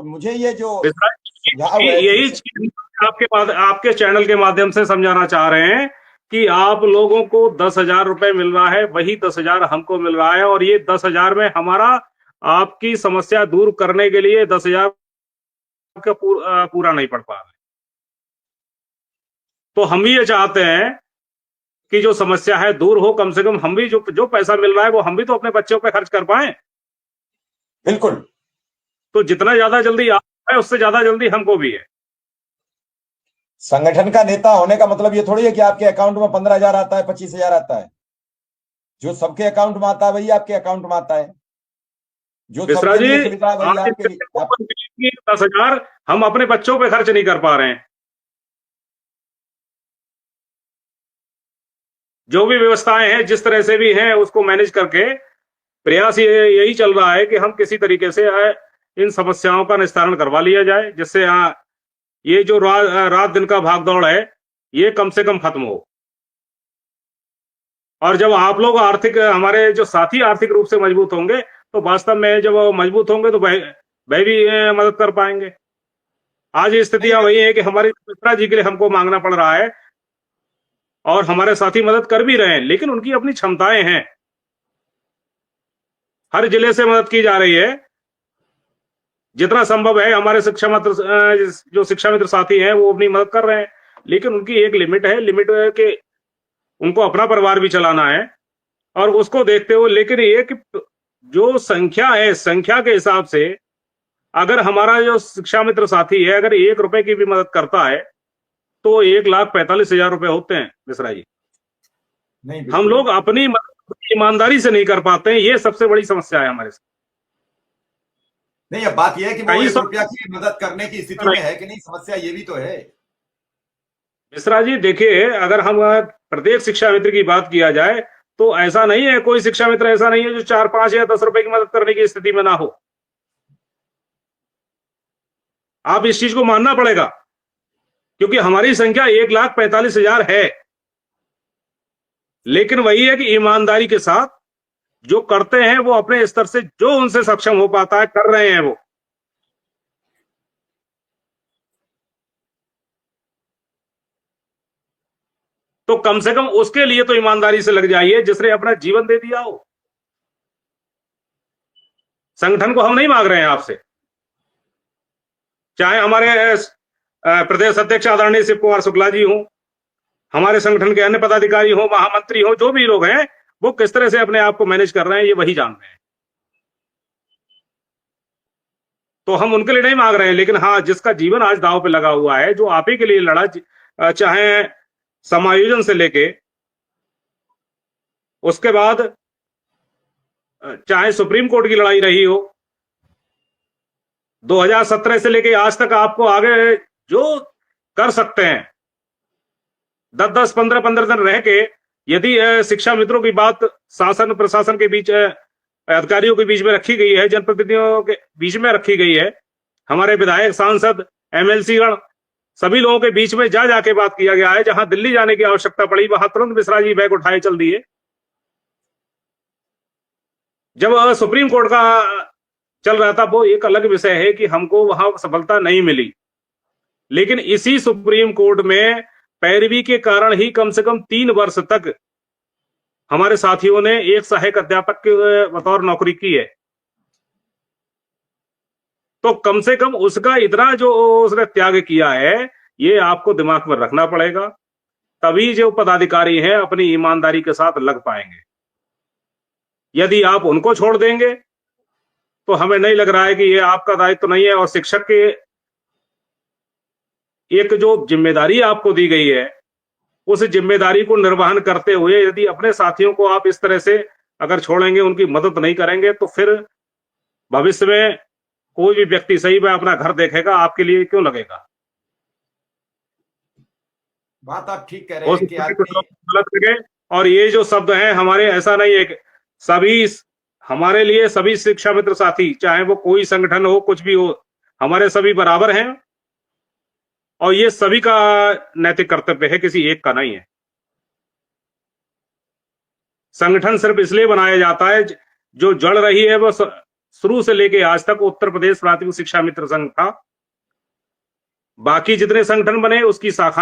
तो मुझे ये जो यही चीज आपके चैनल के माध्यम से समझाना चाह रहे हैं कि आप लोगों को 10,000 रुपए मिल रहा है, वही 10,000 हमको मिल रहा है, और ये 10,000 में हमारा आपकी समस्या दूर करने के लिए 10,000 का पूरा नहीं पड़ पा रहा है। तो हम भी ये चाहते हैं कि जो समस्या है दूर हो, कम से कम हम भी जो पैसा मिल रहा है वो हम भी तो अपने बच्चों पे खर्च कर पाए। बिल्कुल। तो जितना ज्यादा जल्दी आप है उससे ज्यादा जल्दी हमको भी है। संगठन का नेता होने का मतलब ये थोड़ी है कि आपके अकाउंट में 15,000 आता है, 25,000 आता है। जो सबके अकाउंट में आता है वही आपके अकाउंट में आता है, जो मिश्रा सबके जी, लिए सुविधा है वही आज आपके लिए 10,000 हम अपने बच्चों पे खर्च नहीं कर पा रहे हैं। जो भी व्यवस्थाएं हैं जिस तरह से भी हैं उसको मैनेज करके प्रयास यही चल रहा है कि हम किसी तरीके से इन समस्याओं का निस्तारण करवा लिया जाए, जिससे ये जो रात दिन का भागदौड़ है ये कम से कम खत्म हो। और जब आप लोग हमारे जो साथी आर्थिक रूप से मजबूत होंगे तो वास्तव में जब वो मजबूत होंगे तो वह भी मदद कर पाएंगे। आज स्थितियां वही है कि हमारे मिश्रा जी के लिए हमको मांगना पड़ रहा है, और हमारे साथी मदद कर भी रहे हैं, लेकिन उनकी अपनी क्षमताएं हैं। हर जिले से मदद की जा रही है जितना संभव है। हमारे जो शिक्षा मित्र साथी हैं वो अपनी मदद कर रहे हैं, लेकिन उनकी एक लिमिट है, लिमिट के उनको अपना परिवार भी चलाना है, और उसको देखते हुए। लेकिन एक जो संख्या है, संख्या के हिसाब से अगर हमारा जो शिक्षा मित्र साथी है अगर 1 रुपए की भी मदद करता है तो 1,45,000 रुपए होते हैं मिश्रा जी। नहीं, हम लोग अपनी ईमानदारी से नहीं कर पाते हैं, ये सबसे बड़ी समस्या है हमारे साथ। नहीं, अब बात यह है कि वो कहीं 1 रुपया की मदद करने की स्थिति में है कि नहीं, समस्या ये भी तो है। मिश्रा जी देखिए, अगर हम प्रत्येक शिक्षा मित्र की बात किया जाए तो ऐसा नहीं है, कोई शिक्षा मित्र ऐसा नहीं है जो 4, 5 या 10 रुपए की मदद करने की स्थिति में ना हो। आप इस चीज को मानना पड़ेगा, क्योंकि हमारी संख्या 1,45,000 है। लेकिन वही है कि ईमानदारी के साथ जो करते हैं वो अपने स्तर से जो उनसे सक्षम हो पाता है कर रहे हैं वो। तो कम से कम उसके लिए तो ईमानदारी से लग जाइए जिसने अपना जीवन दे दिया हो। संगठन को हम नहीं मांग रहे हैं आपसे, चाहे हमारे प्रदेश अध्यक्ष आदरणीय शिव कुमार शुक्ला जी हो, हमारे संगठन के अन्य पदाधिकारी हो, महामंत्री हो, जो भी लोग हैं वो किस तरह से अपने आप को मैनेज कर रहे हैं ये वही जान रहे हैं। तो हम उनके लिए नहीं मांग रहे हैं, लेकिन हाँ, जिसका जीवन आज दांव पे लगा हुआ है, जो आप ही के लिए लड़ा, चाहे समायोजन से लेके उसके बाद चाहे सुप्रीम कोर्ट की लड़ाई रही हो, 2017 से लेके आज तक आपको आगे जो कर सकते हैं 10-10, 15-15 दिन रह के, यदि शिक्षा मित्रों की बात शासन प्रशासन के बीच, अधिकारियों के बीच में रखी गई है, जनप्रतिनिधियों के बीच में रखी गई है, हमारे विधायक, सांसद, एमएलसी गण सभी लोगों के बीच में जा जाके बात किया गया है। जहां दिल्ली जाने की आवश्यकता पड़ी वहां तुरंत मिश्रा जी बैग उठाए चल दिए। जब सुप्रीम कोर्ट का चल रहा था वो एक अलग विषय है कि हमको वहां सफलता नहीं मिली, लेकिन इसी सुप्रीम कोर्ट में पैरवी के कारण ही कम से कम 3 वर्ष तक हमारे साथियों ने एक सहायक अध्यापक के बतौर नौकरी की है। तो कम से कम उसका इतना जो उसने त्याग किया है ये आपको दिमाग में रखना पड़ेगा, तभी जो पदाधिकारी हैं अपनी ईमानदारी के साथ लग पाएंगे। यदि आप उनको छोड़ देंगे तो हमें नहीं लग रहा है कि ये आपका दायित्व नहीं है। और शिक्षक के एक जो जिम्मेदारी आपको दी गई है उस जिम्मेदारी को निर्वहन करते हुए यदि अपने साथियों को आप इस तरह से अगर छोड़ेंगे, उनकी मदद नहीं करेंगे, तो फिर भविष्य में कोई भी व्यक्ति सही में अपना घर देखेगा, आपके लिए क्यों लगेगा। बात आप ठीक कह रहे हैं कि गलत लगे। और ये जो शब्द हैं हमारे, ऐसा नहीं है कि सभी, हमारे लिए सभी शिक्षा मित्र साथी, चाहे वो कोई संगठन हो, कुछ भी हो, हमारे सभी बराबर हैं, और ये सभी का नैतिक कर्तव्य है, किसी एक का नहीं है। संगठन सिर्फ इसलिए बनाया जाता है जो जड़ रही है वो शुरू से लेके आज तक उत्तर प्रदेश प्राथमिक शिक्षा मित्र संघ था। बाकी जितने संगठन बने उसकी शाखा